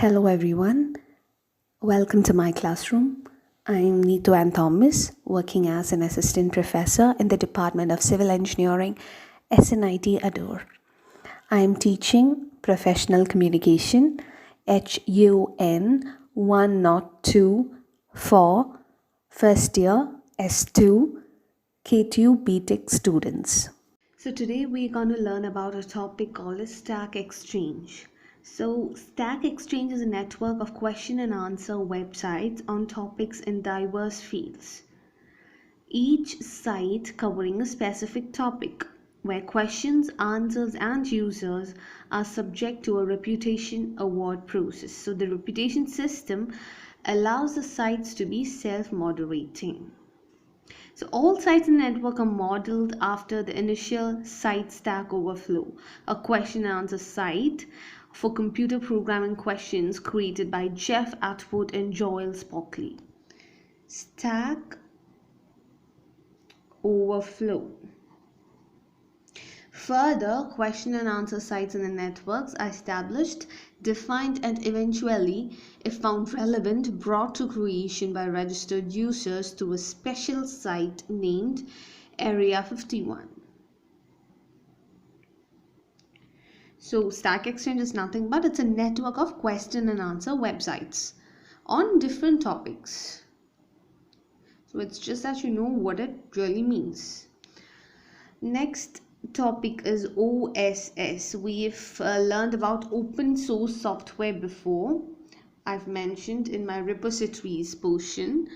Hello, everyone. Welcome to my classroom. I'm Neetu Ann Thomas, working as an assistant professor in the Department of Civil Engineering, SNIT Adur. I'm teaching Professional Communication, HUN 102 for first year S2 KTU BTech students. So today we're going to learn about a topic called a Stack Exchange. So Stack Exchange is a network of question and answer websites on topics in diverse fields. Each site covering a specific topic where questions, answers and users are subject to a reputation award process. So the reputation system allows the sites to be self-moderating. So all sites in the network are modeled after the initial site Stack Overflow, a question and answer site for computer programming questions created by Jeff Atwood and Joel Spockley. Stack Overflow. Further, question and answer sites in the networks are established, defined, and eventually, if found relevant, brought to creation by registered users through a special site named Area 51. So, Stack Exchange is nothing but it's a network of question and answer websites on different topics. So, it's just that you know what it really means. Next topic is OSS. We've learned about open source software before. I've mentioned in my repositories portion.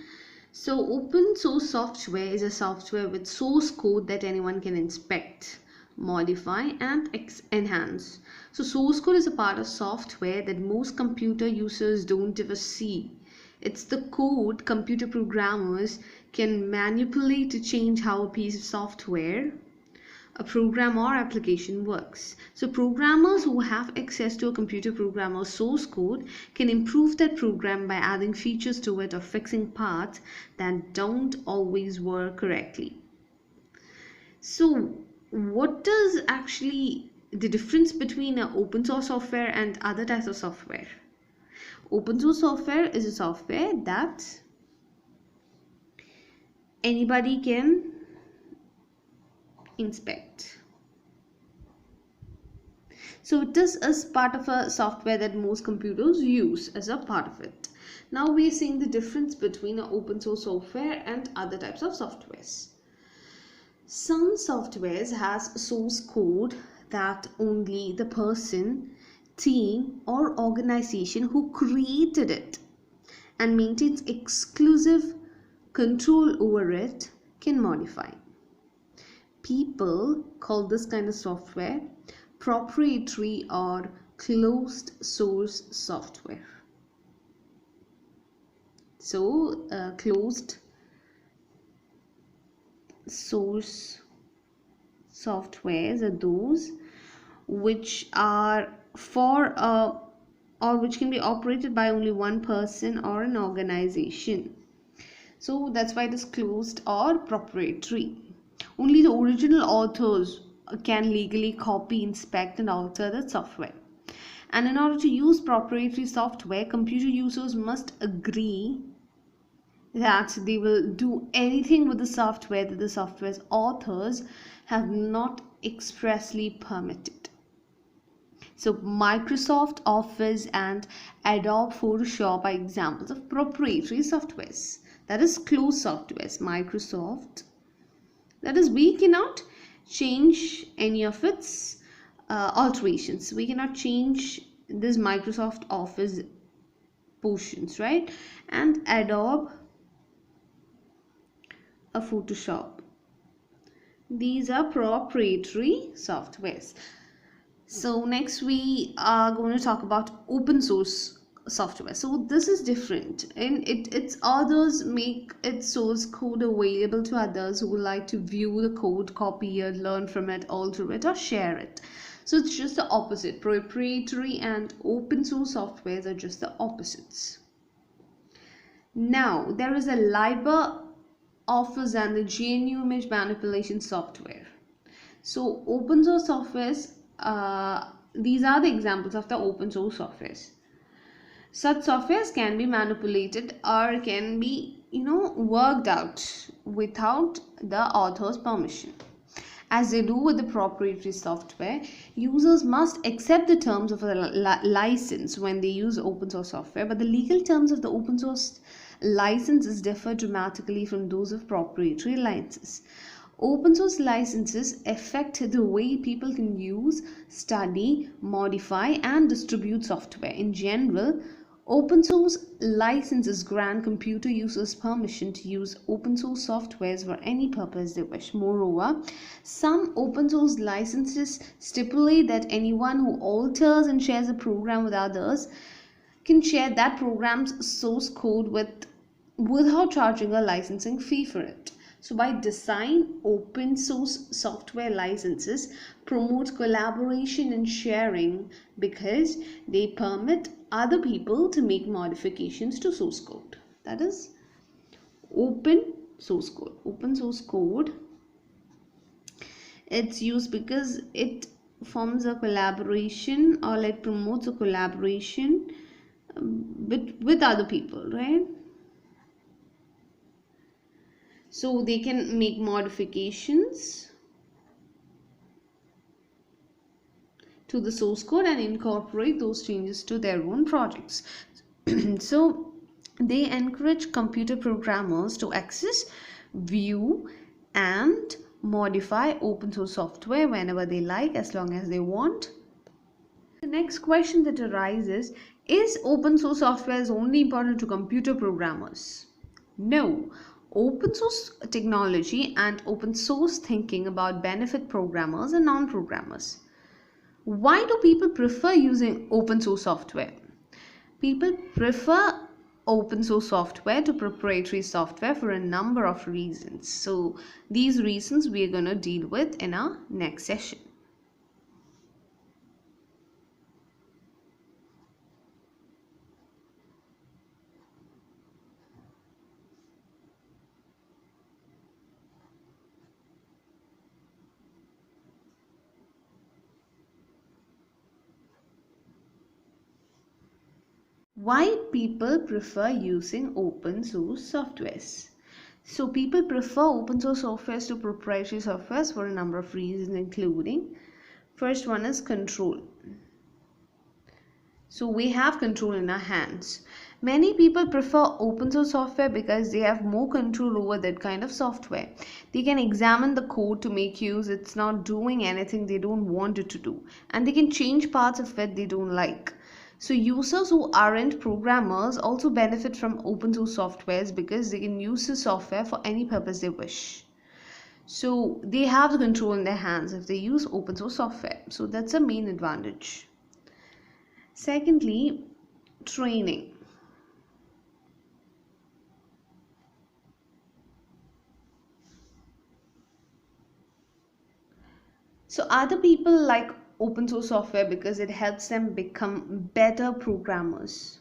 So open source software is a software with source code that anyone can inspect, modify and enhance. So source code is a part of software that most computer users don't ever see. It's the code computer programmers can manipulate to change how a piece of software, a program or application works. So programmers who have access to a computer programmer's source code can improve that program by adding features to it or fixing parts that don't always work correctly. So what is actually the difference between an open source software and other types of software? Open source software is a software that anybody can inspect. So this is part of a software that most computers use as a part of it. Now we are seeing the difference between an open source software and other types of softwares. Some softwares has source code that only the person, team or organization who created it and maintains exclusive control over it can modify. People call this kind of software proprietary or closed source software. So closed source softwares are those which are or which can be operated by only one person or an organization. So that's why it is closed or proprietary. Only the original authors can legally copy, inspect and alter the software. And in order to use proprietary software, computer users must agree that they will do anything with the software that the software's authors have not expressly permitted. So Microsoft Office and Adobe Photoshop are examples of proprietary softwares. That is closed softwares. Microsoft, that is, we cannot change any of its alterations. We cannot change this Microsoft Office portions, right? And Adobe Photoshop. These are proprietary softwares. So next we are going to talk about open source software. So this is different, and it's others make its source code available to others who would like to view the code, copy it, learn from it, alter it or share it. So it's just the opposite. Proprietary and open source softwares are just the opposites. Now there is a LibreOffice and the GNU image manipulation software. So open source softwares, these are the examples of the open source softwares. Such softwares can be manipulated or can be, worked out without the author's permission. As they do with the proprietary software, users must accept the terms of a license when they use open source software, but the legal terms of the open source licenses differ dramatically from those of proprietary licenses. Open source licenses affect the way people can use, study, modify, and distribute software. In general, open source licenses grant computer users permission to use open source softwares for any purpose they wish. Moreover, some open source licenses stipulate that anyone who alters and shares a program with others can share that program's source code without charging a licensing fee for it. So by design, open source software licenses promote collaboration and sharing because they permit other people to make modifications to source code. That is open source code. Open source code, it's used because it forms a collaboration, or it promotes a collaboration with other people, right? So they can make modifications to the source code and incorporate those changes to their own projects. So they encourage computer programmers to access, view, and modify open source software whenever they like, as long as they want. The next question that arises is open source software is only important to computer programmers? No. Open source technology and open source thinking about benefit programmers and non-programmers. Why do people prefer using open source software? People prefer open source software to proprietary software for a number of reasons. So these reasons we are going to deal with in our next session. Why people prefer using open source softwares? So people prefer open source softwares to proprietary softwares for a number of reasons, including, first one is control. So we have control in our hands. Many people prefer open source software because they have more control over that kind of software. They can examine the code to make use it's not doing anything they don't want it to do, and they can change parts of it they don't like. So users who aren't programmers also benefit from open source softwares because they can use the software for any purpose they wish. So they have the control in their hands if they use open source software. So that's a main advantage. Secondly, training. So other people like open source software because it helps them become better programmers,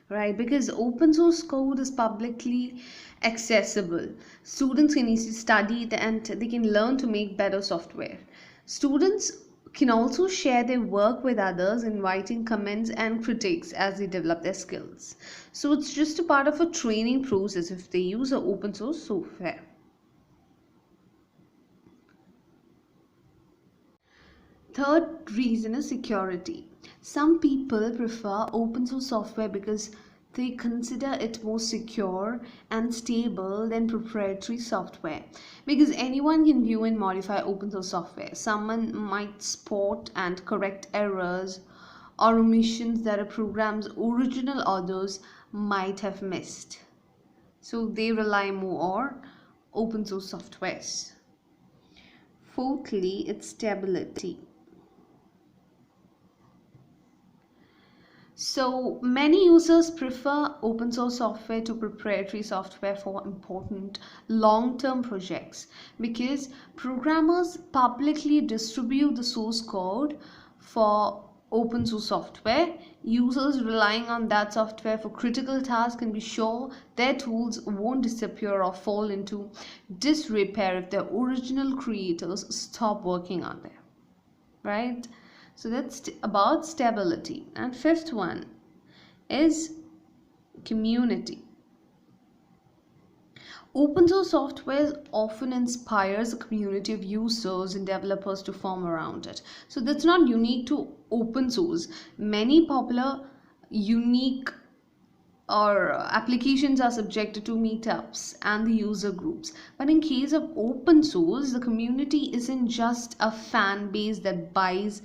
right? Because open source code is publicly accessible. Students can easily study it and they can learn to make better software. Students can also share their work with others, inviting comments and critiques as they develop their skills. So it's just a part of a training process if they use an open source software. Third reason is security. Some people prefer open source software because they consider it more secure and stable than proprietary software. Because anyone can view and modify open source software. Someone might spot and correct errors or omissions that a program's original authors might have missed. So they rely more on open source softwares. Fourthly, it's stability. So many users prefer open source software to proprietary software for important long-term projects because programmers publicly distribute the source code for open source software. Users relying on that software for critical tasks can be sure their tools won't disappear or fall into disrepair if their original creators stop working on them, right? So that's about stability. And fifth one is community. Open source software often inspires a community of users and developers to form around it. So that's not unique to open source. Many popular, unique or applications are subjected to meetups and the user groups. But in case of open source, the community isn't just a fan base that buys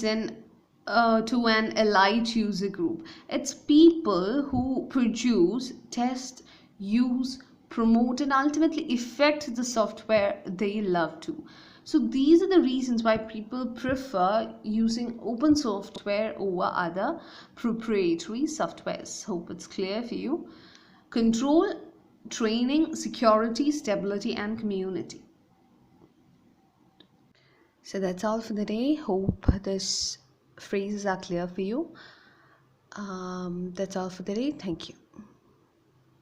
in to an elite user group. It's people who produce, test, use, promote, and ultimately affect the software they love to. So these are the reasons why people prefer using open software over other proprietary softwares. Hope it's clear for you. Control, training, security, stability, and community. So that's all for the day. Hope this phrases are clear for you. That's all for the day. Thank you.